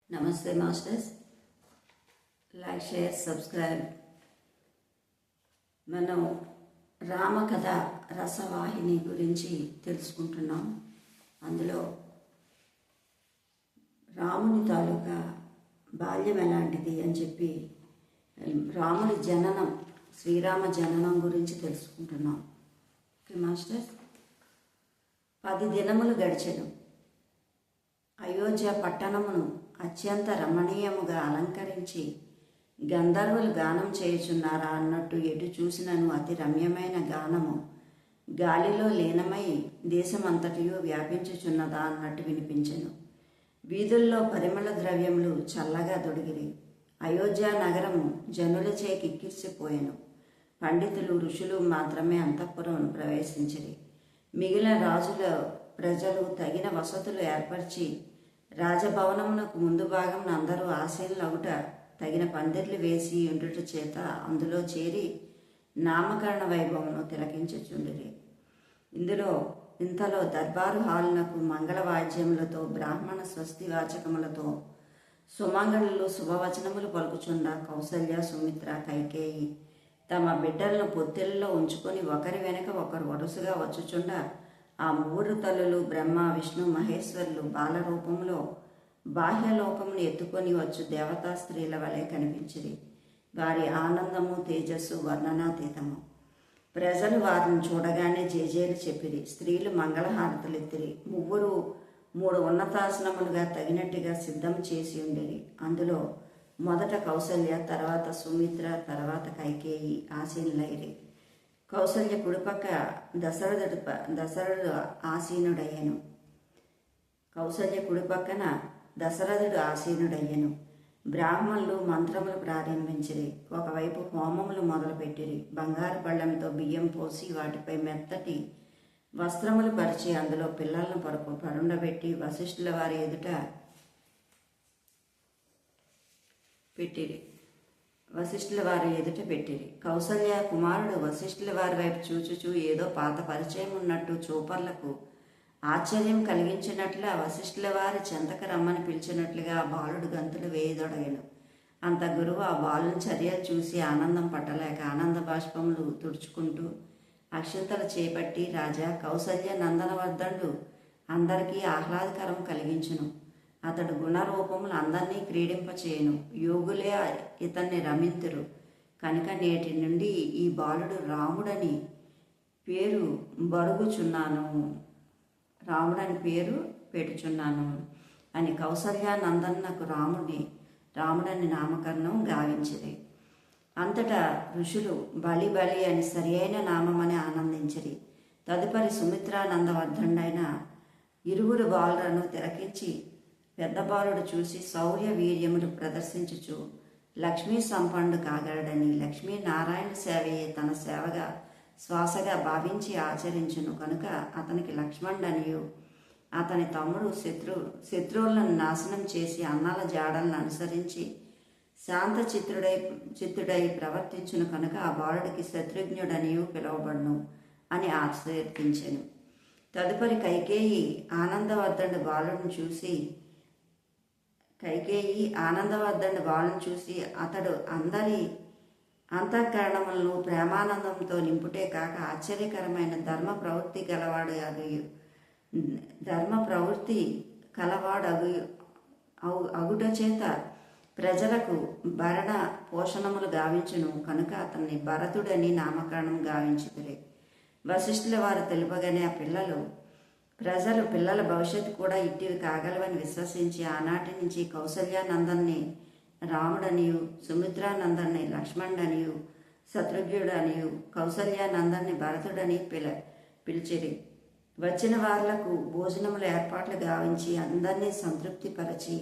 నమస్తే masters. Like, share, subscribe. మనం రామకథ రసవాహిని గురించి తెలుసుకుంటున్నాం. అందులో రాముని తాలూకా బాల్యం ఎలాంటిది అని చెప్పి రాముని జననం, శ్రీరామ జననం గురించి తెలుసుకుంటున్నాం. Okay masters. 10 దినములు గడిచెను. అయోధ్య పట్టణమును అత్యంత రమణీయముగా అలంకరించి గంధర్వులు గానం చేయుచున్నారా అన్నట్టు ఎటు చూసినను అతి రమ్యమైన గానము గాలిలో లీనమై దేశమంతటియు వ్యాపించుచున్నదా అన్నట్టు వినిపించెను. వీధుల్లో పరిమళ ద్రవ్యములు చల్లగా దొడిగిరి. అయోధ్య నగరము జనులచే కిక్కిరిసిపోయెను. పండితులు, ఋషులు మాత్రమే అంతఃపురం ప్రవేశించిరి. మిగిలిన రాజుల ప్రజలు తగిన వసతులు ఏర్పరిచి రాజభవనమునకు ముందు భాగమున అందరూ ఆసీనులగుట తగిన పందిర్లు వేసి ఉండుట చేత అందులో చేరి నామకరణ వైభవమును తిలకించుచుండిరి. ఇంతలో దర్బారు హాలునకు మంగళవాద్యములతో, బ్రాహ్మణ స్వస్తి వాచకములతో సుమంగళులు శుభవచనములు పలుకుచుండా కౌసల్య, సుమిత్ర, కైకేయి తమ బిడ్డలను పొత్తిళ్లలో ఉంచుకొని ఒకరి వెనక ఒకరు వరుసగా వచ్చుచుండా ఆ 3 తల్లులు బ్రహ్మ, విష్ణు, మహేశ్వరులు బాలరూపంలో బాహ్యలోకమును ఎత్తుకొని వచ్చు దేవతా స్త్రీల వలె కనిపించిరి. వారి ఆనందము, తేజస్సు వర్ణనాతీతము. ప్రజలు వారిని చూడగానే జేజేలు చెప్పిరి. స్త్రీలు మంగళహారతులెత్తిరి. 3 ఉన్నతాసనములుగా తగినట్టుగా సిద్ధం చేసి ఉండిరి. అందులో మొదట కౌసల్య, తర్వాత సుమిత్ర, తర్వాత కైకేయి ఆసీనులైరి. కౌసల్య కుడిపక్క దశరథుడు ఆసీనుడయ్యను. కౌసల్య కుడిపక్కన దశరథుడు ఆసీనుడయ్యను. బ్రాహ్మణులు మంత్రములు ప్రారంభించిరి. ఒకవైపు హోమములు మొదలుపెట్టిరి. బంగారు పళ్ళెంతో బియ్యం పోసి వాటిపై మెత్తటి వస్త్రములు పరిచి అందులో పిల్లలను పరుండబెట్టి వశిష్ఠుల వారి ఎదుట పెట్టిరి. కౌసల్య కుమారుడు వశిష్ఠుల వారి వైపు చూచుచూ ఏదో పాత పరిచయం ఉన్నట్టు చూపర్లకు ఆశ్చర్యం కలిగించినట్లుగా వశిష్ఠుల వారి చెంతక రమ్మని పిలిచినట్లుగా ఆ బాలుడు గంతులు వేయదొడగను. అంత గురువు ఆ బాలుని చర్యలు చూసి ఆనందం పట్టలేక ఆనంద బాష్పములు తుడుచుకుంటూ అక్షంతలు చేపట్టి, రాజా, కౌసల్య నందనవర్ధనుడు అందరికీ ఆహ్లాదకరం కలిగించును. అతడు గుణరూపములు అందరినీ క్రీడింపచేయును. యోగులే ఇతన్ని రమింతురు. కనుక నేటి నుండి ఈ బాలుడు రాముడని పేరు పెట్టుచున్నాను అని కౌసల్యానందనకు రాముడని నామకరణం గావించిరి. అంతటా ఋషులు బలి అని సరి అయిన నామమని ఆనందించిరి. తదుపరి సుమిత్రానందవర్ధనుడైన 2 బాలులను తిలకించి పెద్ద బాలుడు చూసి శౌర్య వీర్యములు ప్రదర్శించుచు లక్ష్మీ సంపన్నుడు కాగలడని, లక్ష్మీనారాయణ సేవయే తన సేవగా శ్వాసగా భావించి ఆచరించును. కనుక అతనికి లక్ష్మణుడనియు, అతని తమ్ముడు శత్రువులను నాశనం చేసి అన్నాల జాడలను అనుసరించి శాంత చిత్తుడై ప్రవర్తించును. కనుక ఆ బాలుడికి శత్రుఘ్నుడనియు పిలువబడును అని ఆశీర్వదించెను. తదుపరి కైకేయి ఆనందవర్ధనుడు బాలుని చూసి అతడు అందరి అంతఃకరణములను ప్రేమానందంతో నింపుటే కాక ఆశ్చర్యకరమైన ధర్మ ప్రవృత్తి కలవాడు అగుట చేత ప్రజలకు భరణ పోషణములు గావించును. కనుక అతన్ని భరతుడని నామకరణం గావించుదురే. వశిష్ఠుల వారు తెలుపగానే ఆ పిల్లల భవిష్యత్తు కూడా ఇట్టివి కాగలవని విశ్వసించి ఆనాటి నుంచి కౌసల్యానందన్ని రాముడనియు, సుమిత్రానందన్ని లక్ష్మణుడనియు, శత్రుఘ్నుడనియు, కౌసల్యానందన్ని భరతుడని పిలిచిరి. వచ్చిన వార్లకు భోజనముల ఏర్పాట్లు గావించి అందరినీ సంతృప్తిపరచి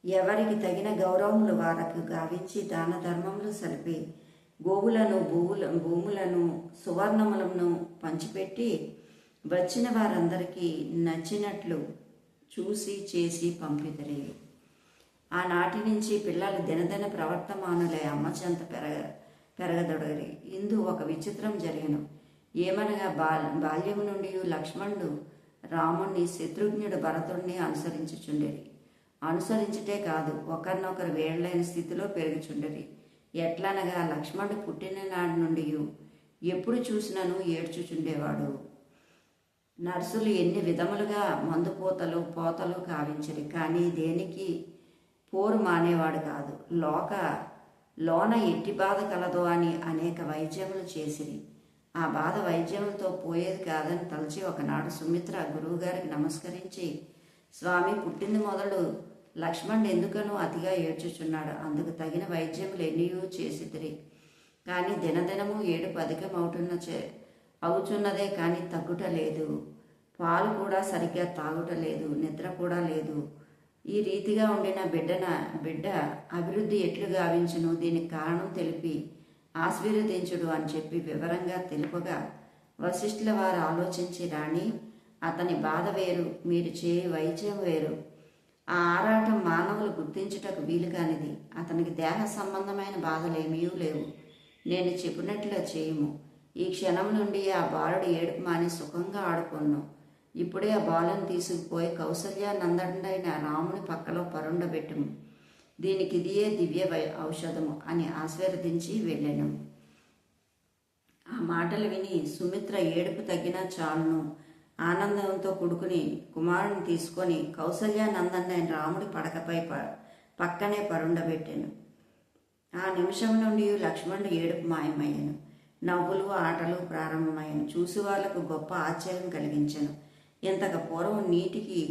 ఎవరికి తగిన గౌరవములు వారకు గావించి దాన ధర్మములు సలిపి గోవులను, భూములను, సువర్ణములను పంచిపెట్టి వచ్చిన వారందరికీ నచ్చినట్లు చూసి చేసి పంపితరి. ఆనాటి నుంచి పిల్లలు దినదిన ప్రవర్తమానులై అమ్మ చెంత పెరగదొడగరి. ఇందు ఒక విచిత్రం జరిగను. ఏమనగా బాల్యము నుండి లక్ష్మణుడు రాముణ్ణి, శత్రుఘ్నుడు భరతుడిని అనుసరించుచుండేది. అనుసరించుటే కాదు ఒకరినొకరు వేడలేని స్థితిలో పెరుగుచుండరి. ఎట్లనగా లక్ష్మణుడు పుట్టిన నాటి నుండి ఎప్పుడు చూసినను ఏడ్చుచుండేవాడు. నర్సులు ఎన్ని విధములుగా మందు పోతలు కావించరి, కానీ దేనికి పోరు మానేవాడు కాదు. లోన ఎట్టి బాధ కలదో అని అనేక వైద్యములు చేసిరి. ఆ బాధ వైద్యములతో పోయేది కాదని తలచి ఒకనాడు సుమిత్ర గురువుగారికి నమస్కరించి, స్వామి, పుట్టింది మొదలు లక్ష్మణుడు ఎందుకనో అతిగా ఏడ్చుచున్నాడు. అందుకు తగిన వైద్యములు ఎన్నియూ చేసిదిరి, కానీ దినదినము ఏడుపు అవుచున్నదే కానీ తగ్గుట లేదు. పాలు కూడా సరిగ్గా తాగుట లేదు, నిద్ర కూడా లేదు. ఈ రీతిగా ఉండిన బిడ్డ అభివృద్ధి ఎట్లు గావించును, దీనికి కారణం తెలిపి ఆశీర్వదించుడు అని చెప్పి వివరంగా తెలుపగా, వశిష్ఠుల వారు ఆలోచించి, రాణి, అతని బాధ వేరు, మీరు చేయి వైద్యం వేరు. ఆ ఆరాటం మానవులు గుర్తించుటకు వీలు కానిది. అతనికి దేహ సంబంధమైన బాధలేమీ లేవు. నేను చెప్పినట్లు చేయము. ఈ క్షణం నుండి ఆ బాలుడు ఏడుపు మాని సుఖంగా ఆడుకొన్ను. ఇప్పుడే ఆ బాలను తీసుకుపోయి కౌసల్యానందడైన రాముని పక్కలో పరుండబెట్టుము. దీనికి ఇదియే దివ్య ఔషధము అని ఆశీర్వదించి వెళ్ళాను. ఆ మాటలు విని సుమిత్ర ఏడుపు తగ్గినా చాలును ఆనందంతో కూడుకుని కుమారుని తీసుకొని కౌసల్యానందడైన రాముడి పడకపై పక్కనే పరుండబెట్టాను. ఆ నిమిషం నుండి లక్ష్మణుడు ఏడుపు మాయమయ్యాను. నవ్వులు ఆటలు ప్రారంభమయ్యాను. చూసి వాళ్లకు గొప్ప ఆశ్చర్యం కలిగించాను. ఇంతకు పూర్వం నీటికి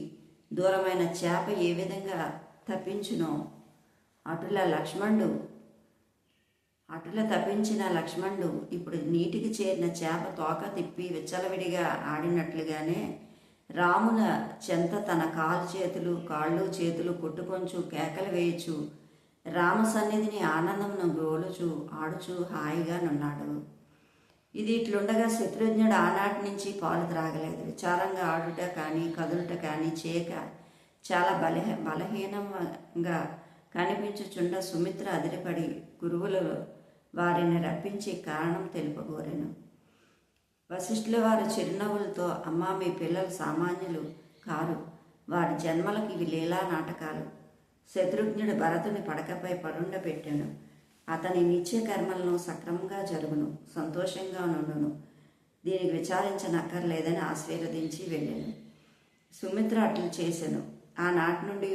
దూరమైన చేప ఏ విధంగా తప్పించునో అటుల తప్పించిన లక్ష్మణుడు ఇప్పుడు నీటికి చేరిన చేప తోక తిప్పి విచ్చలవిడిగా ఆడినట్లుగానే రాముల చెంత తన కాళ్ళు చేతులు కొట్టుకొంచు కేకలు వేయచు రామ సన్నిధిని ఆనందమును గోలుచు ఆడుచు హాయిగా నున్నాడు. ఇది ఇట్లుండగా శత్రుఘ్నుడు ఆనాటి నుంచి పాలు త్రాగలేదు. విచారంగా ఆడుట కానీ కదులుట కానీ చేయక చాలా బలహీనంగా కనిపించుచుండ సుమిత్ర అదిరిపడి గురువులు వారిని రప్పించి కారణం తెలుపగోరెను. వశిష్ఠుల వారి చిరునవ్వులతో, అమ్మా, మీ పిల్లలు సామాన్యులు కారు. వారి జన్మలకు ఇవి లీలా నాటకాలు. శత్రుఘ్నుడు భరతుని పడకపై పరుండబెట్టాను. అతని నిత్య కర్మలను సక్రమంగా జరుగును, సంతోషంగా నుండును. దీనికి విచారించనక్కర్లేదని ఆశీర్వదించి వెళ్ళాను. సుమిత్ర అట్లు చేశాను. ఆనాటి నుండి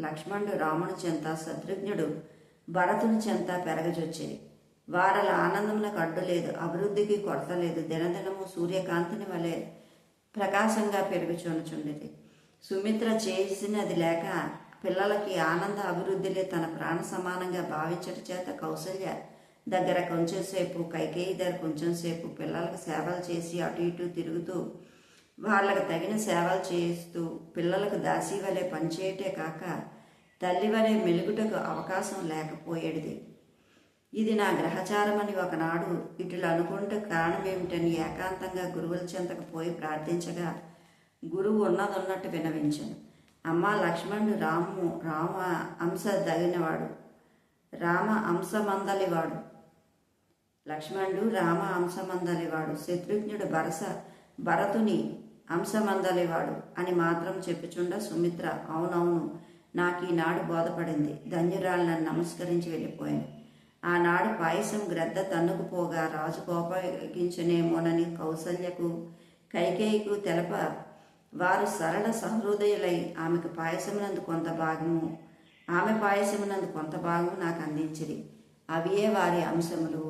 లక్ష్మణుడు రాముని చెంత, శత్రుఘ్నుడు భరతుని చెంత పెరగజొచ్చేది. వారల ఆనందములకు అడ్డు లేదు, అభివృద్ధికి కొరత లేదు. దినదినము సూర్యకాంతిని వలె ప్రకాశంగా పెరుగుచుండేది. సుమిత్ర చేసినది లేక పిల్లలకి ఆనంద అభివృద్ధిలే తన ప్రాణ సమానంగా భావించడం చేత కౌసల్య దగ్గర కొంచెంసేపు, కైకేయి దగ్గర కొంచెంసేపు పిల్లలకు సేవలు చేసి అటు ఇటు తిరుగుతూ వాళ్ళకు తగిన సేవలు చేస్తూ పిల్లలకు దాసి వలె పనిచేయటే కాక తల్లి వలె మెలుగుటకు అవకాశం లేకపోయేది. ఇది నా గ్రహచారమని ఒకనాడు ఇటులు అనుకుంటే కారణమేమిటని ఏకాంతంగా గురువుల చెంతకు పోయి ప్రార్థించగా గురువు ఉన్నదన్నట్టు వినవించాను. అమ్మ, లక్ష్మణుడు రామ అంశ దగినవాడు, రామ అంశమందలివాడు. లక్ష్మణుడు రామ అంశమందలివాడు, శత్రుఘ్నుడు భరతుని అంశమందలివాడు అని మాత్రం చెప్పుచుండ సుమిత్ర, అవునవును, నాకు ఈనాడు బోధపడింది. ధన్యురాలను నమస్కరించి వెళ్ళిపోయాను. ఆనాడు పాయసం గ్రద్ద తన్నుకుపోగా రాజు కోపగించునేమోనని కౌసల్యకు కైకేయికు తెలప వారు సరళ సహృదయులై ఆమెకు పాయసమునందు కొంత భాగము, ఆమె పాయసమునందు కొంత భాగము నాకు అందించిరి. అవియే వారి అంశములు.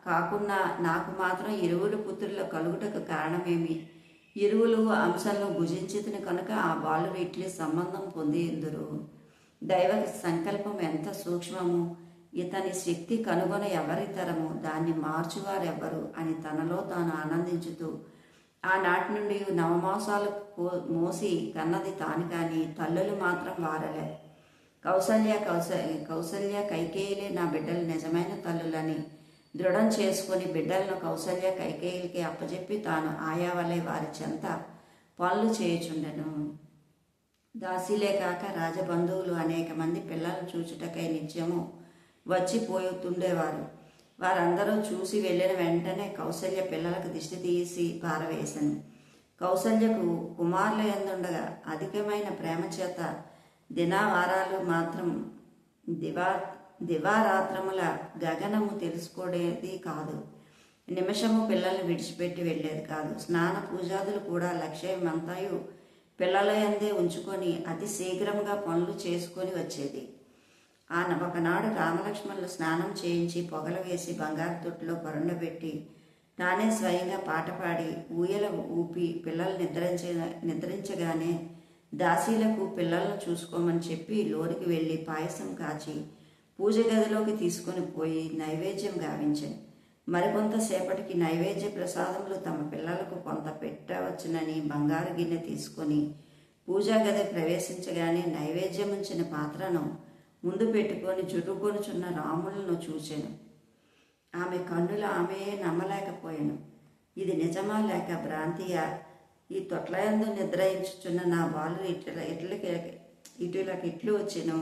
కాకున్నా నాకు మాత్రం ఇరువులు పుత్రుల కలుగుటకు కారణమేమి? ఇరువులు అంశంలో భుజించితిని కనుక ఆ బాలురు ఇట్లే సంబంధం పొంది ఎందురు. దైవ సంకల్పం ఎంత సూక్ష్మము! ఇతని శక్తి కనుగొన ఎవరితరము, దాన్ని మార్చువారెవ్వరు అని తనలో తాను ఆనందించుతూ ఆనాటి నుండి నవమాసాలు మోసి కన్నది తాను కానీ తల్లులు మాత్రం వారలే. కౌసల్య కైకేయులే నా బిడ్డలు నిజమైన తల్లులని దృఢం చేసుకుని బిడ్డలను కౌసల్య కైకేయులకి అప్పచెప్పి తాను ఆయా వలె వారి చెంత పనులు చేయుచుండెను. దాసీలే కాక రాజబంధువులు అనేక మంది పిల్లలను చూచుటకై నిత్యము వచ్చిపోతుండేవారు. వారందరూ చూసి వెళ్ళిన వెంటనే కౌసల్య పిల్లలకు దిష్టి తీసి పారవేశాను. కౌసల్యకు కుమారుల యందుండగా అధికమైన ప్రేమ చేత దినావారాలు మాత్రం దివా దివారాత్రముల గగనము తెలుసుకోడేది కాదు. నిమిషము పిల్లల్ని విడిచిపెట్టి వెళ్ళేది కాదు. స్నాన పూజాదులు కూడా లక్ష్యమంతయు పిల్లల యందే ఉంచుకొని అతి శీఘ్రంగా పనులు చేసుకొని వచ్చేది. ఒకనాడు రామలక్ష్మణులు స్నానం చేయించి పొగలు వేసి బంగారు తొట్టులో పరుండబెట్టి తానే స్వయంగా పాట పాడి ఊయల ఊపి పిల్లలు నిద్రించగానే దాసీలకు పిల్లలను చూసుకోమని చెప్పి లోనికి వెళ్ళి పాయసం కాచి పూజ గదిలోకి తీసుకొని పోయి నైవేద్యం గావించాను. మరికొంతసేపటికి నైవేద్య ప్రసాదములు తమ పిల్లలకు కొంత పెట్టవచ్చునని బంగారు గిన్నె తీసుకొని పూజా గది ప్రవేశించగానే నైవేద్యం ఉంచిన పాత్రను ముందు పెట్టుకొని జుట్టుకొనుచున్న రాములను చూచెను. ఆమె కన్నులు ఆమెయే నమ్మలేకపోయాను. ఇది నిజమా లేక భ్రాంతియా? ఈ తొట్లయందు నిద్రయించుచున్న నా బాలులు ఇటులకి వచ్చెను,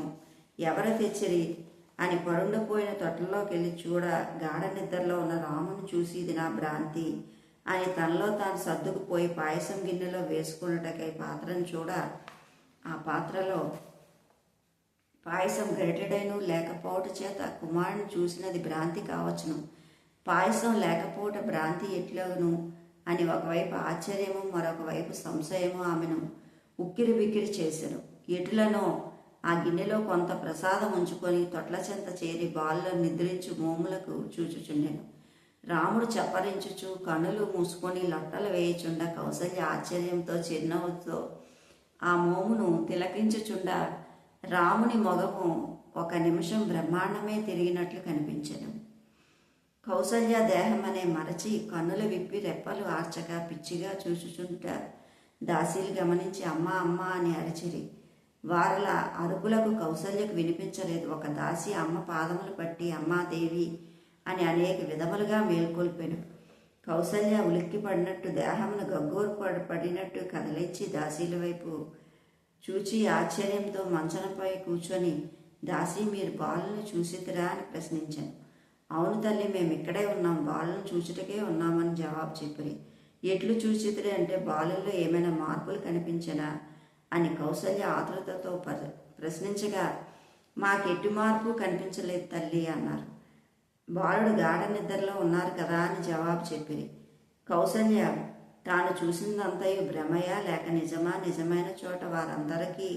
ఎవరు తెచ్చిరి అని పరుండిపోయిన తొట్లలోకి వెళ్ళి చూడ గాఢ నిద్రలో ఉన్న రామును చూసి ఇది నా భ్రాంతి అని తనలో తాను సర్దుకుపోయి పాయసం గిన్నెలో వేసుకున్నటకై పాత్రను చూడ ఆ పాత్రలో పాయసం గరిటెడైను లేకపోవట చేత కుమారుని చూసినది భ్రాంతి కావచ్చును. పాయసం లేకపోవట భ్రాంతి ఎట్లవును అని ఒకవైపు ఆశ్చర్యము మరొక వైపు సంశయము ఆమెను ఉక్కిరి బిక్కిరి చేశాను. ఎటులనో ఆ గిన్నెలో కొంత ప్రసాదం ఉంచుకొని తొట్ల చెంత చేరి బాలులను నిద్రించు మోములకు చూచుచుండెను. రాముడు చప్పరించుచు కన్నులు మూసుకొని లొట్టలు వేయుచుండ కౌసల్య ఆశ్చర్యంతో చిరునవ్వుతో ఆ మోమును తిలకించుచుండ రాముని మొగము ఒక నిమిషం బ్రహ్మాండమే తిరిగినట్లు కనిపించెను. కౌసల్య దేహం అనే మరచి కన్నులు విప్పి రెప్పలు ఆర్చగా పిచ్చిగా చూచుచుంట దాసీలు గమనించి అమ్మా అమ్మా అని అరిచిరి. వారల అరుపులకు కౌసల్యకు వినిపించలేదు. ఒక దాసి అమ్మ పాదములు పట్టి అమ్మాదేవి అని అనేక విధములుగా మేల్కొల్పెను. కౌసల్య ఉలిక్కి పడినట్టు దేహమును గగ్గోరు పడినట్టు కదలిచ్చి దాసీల వైపు చూచి ఆశ్చర్యంతో మంచంపై కూర్చొని దాసి మీరు బాలును చూసిద్దిరా అని ప్రశ్నించాను. అవును తల్లి, మేము ఇక్కడే ఉన్నాం, బాలును చూచుటకే ఉన్నామని జవాబు చెప్పిరి. ఎట్లు చూచిద్రి అంటే బాలుల్లో ఏమైనా మార్పులు కనిపించనా అని కౌసల్య ఆతృతతో ప్రశ్నించగా మాకెట్టి మార్పు కనిపించలేదు తల్లి అన్నారు. బాలుడు గాఢ నిద్రలో ఉన్నారు కదా అని జవాబు చెప్పిరి. కౌసల్య తాను చూసిందంతయు భ్రమయా లేక నిజమా, నిజమైన చోట వారందరికీ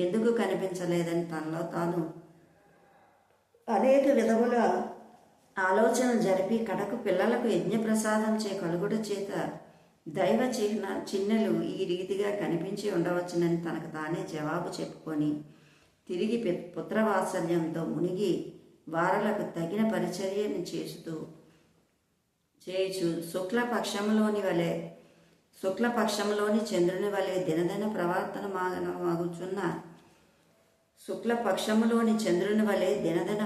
ఎందుకు కనిపించలేదని తనలో తాను అనేక విధముల ఆలోచనలు జరిపి కడకు పిల్లలకు యజ్ఞప్రసాదం కలుగుట చేత దైవ చిహ్నలు ఈ రీతిగా కనిపించి ఉండవచ్చునని తనకు తానే జవాబు చెప్పుకొని తిరిగి పుత్రవాత్సల్యంతో మునిగి వారలకు తగిన పరిచర్యను చేయుచు శుక్లపక్షంలోని చంద్రుని వలె దినదిన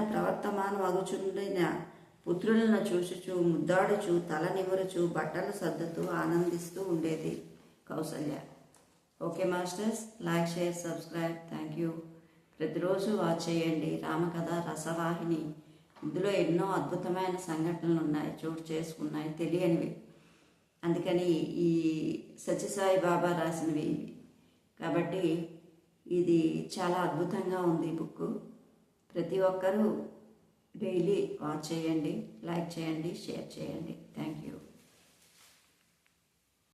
ప్రవర్తమానమగుచుండిన పుత్రులను చూచుచూ ముద్దాడుచూ తల నిమురుచూ బట్టలు సర్దుతూ ఆనందిస్తూ ఉండేది Kausalya. Okay masters, like, share, subscribe. Thank you. ప్రతిరోజు వాచ్ చేయండి రామకథ రసవాహిని. ఇందులో ఎన్నో అద్భుతమైన సంఘటనలు ఉన్నాయి, చోటు చేసుకున్నాయి, తెలియనివి. అందుకని ఈ సత్యసాయి బాబా రాసినవి కాబట్టి ఇది చాలా అద్భుతంగా ఉంది బుక్. ప్రతి ఒక్కరూ డైలీ వాచ్ చేయండి, లైక్ చేయండి, షేర్ చేయండి. Thank you.